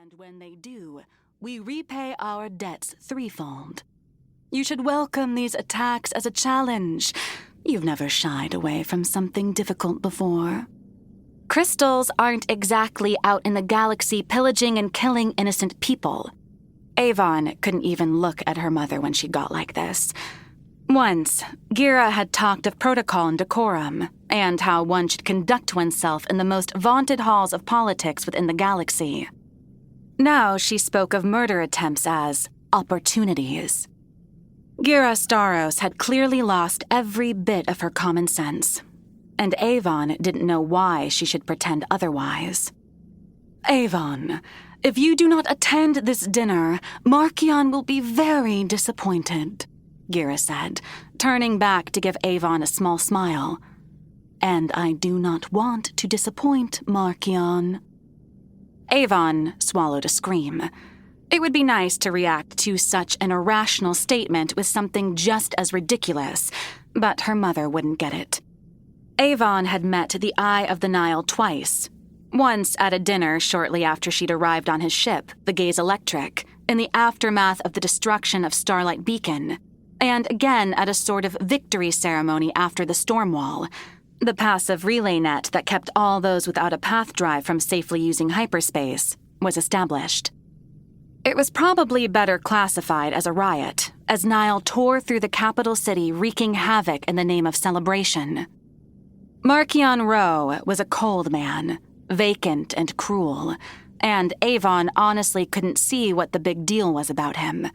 And when they do, we repay our debts threefold. You should welcome these attacks as a challenge. You've never shied away from something difficult before. Crystals aren't exactly out in the galaxy pillaging and killing innocent people. Avon couldn't even look at her mother when she got like this. Once, Gira had talked of protocol and decorum, and how one should conduct oneself in the most vaunted halls of politics within the galaxy. Now she spoke of murder attempts as opportunities. Jedi Starros had clearly lost every bit of her common sense, and Avon didn't know why she should pretend otherwise. Avon, if you do not attend this dinner, Markion will be very disappointed, Gira said, turning back to give Avon a small smile. And I do not want to disappoint Markion. Avon swallowed a scream. It would be nice to react to such an irrational statement with something just as ridiculous, but her mother wouldn't get it. Avon had met the Eye of the Nile twice. Once at a dinner shortly after she'd arrived on his ship, the Gaze Electric, in the aftermath of the destruction of Starlight Beacon, and again at a sort of victory ceremony after the Stormwall, the passive relay net that kept all those without a path drive from safely using hyperspace was established. It was probably better classified as a riot, as Nile tore through the capital city wreaking havoc in the name of celebration. Markion Rwoh was a cold man, vacant and cruel, and Avon honestly couldn't see what the big deal was about him.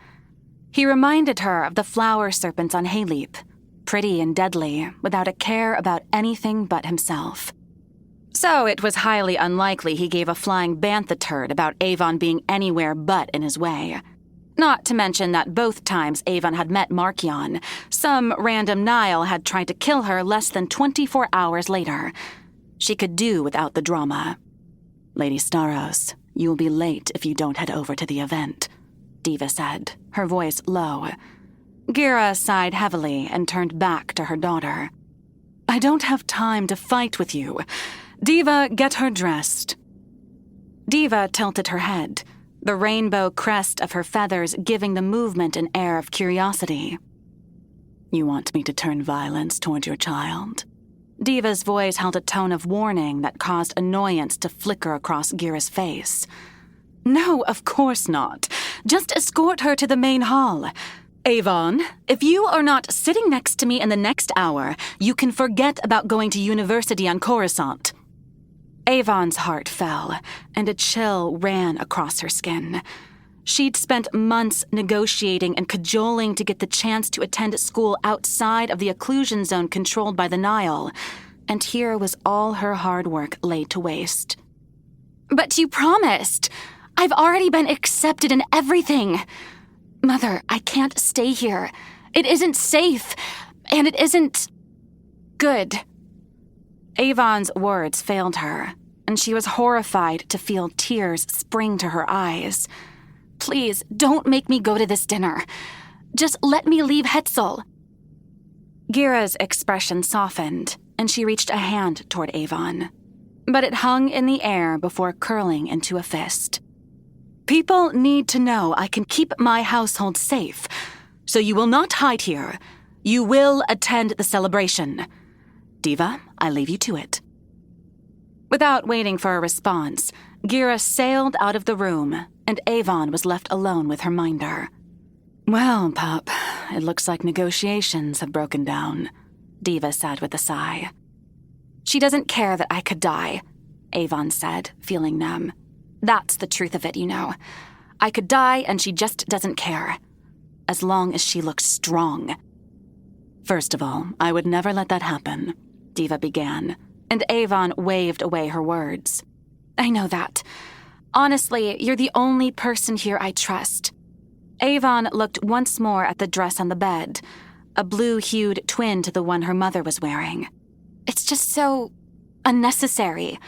He reminded her of the flower serpents on Hayleap, pretty and deadly, without a care about anything but himself. So it was highly unlikely he gave a flying bantha turd about Avon being anywhere but in his way. Not to mention that both times Avon had met Markion, some random Nihil had tried to kill her less than 24 hours later. She could do without the drama. Lady Starros, you'll be late if you don't head over to the event, Diva said, her voice low. Gira sighed heavily and turned back to her daughter. I don't have time to fight with you. Diva, get her dressed. Diva tilted her head, the rainbow crest of her feathers giving the movement an air of curiosity. You want me to turn violence toward your child? Diva's voice held a tone of warning that caused annoyance to flicker across Gira's face. No, of course not. Just escort her to the main hall. Avon, if you are not sitting next to me in the next hour, you can forget about going to university on Coruscant. Avon's heart fell, and a chill ran across her skin. She'd spent months negotiating and cajoling to get the chance to attend school outside of the Occlusion Zone controlled by the Nihil, and here was all her hard work laid to waste. But you promised. I've already been accepted in everything. Mother, I can't stay here. It isn't safe, and it isn't good. Avon's words failed her, and she was horrified to feel tears spring to her eyes. Please, don't make me go to this dinner. Just let me leave Hetzel. Gira's expression softened, and she reached a hand toward Avon, but it hung in the air before curling into a fist. People need to know I can keep my household safe, so you will not hide here. You will attend the celebration. Diva, I leave you to it. Without waiting for a response, Gira sailed out of the room, and Avon was left alone with her minder. Well, Pup, it looks like negotiations have broken down, Diva said with a sigh. She doesn't care that I could die, Avon said, feeling numb. That's the truth of it, you know. I could die and she just doesn't care. As long as she looks strong. First of all, I would never let that happen, Diva began, and Avon waved away her words. I know that. Honestly, you're the only person here I trust. Avon looked once more at the dress on the bed, a blue-hued twin to the one her mother was wearing. It's just so unnecessary.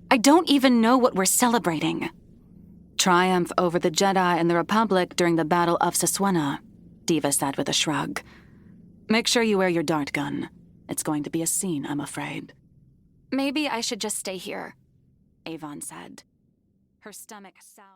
I don't even know what we're celebrating. Triumph over the Jedi and the Republic during the Battle of Saswena, Diva said with a shrug. Make sure you wear your dart gun. It's going to be a scene, I'm afraid. Maybe I should just stay here, Avon said. Her stomach soured.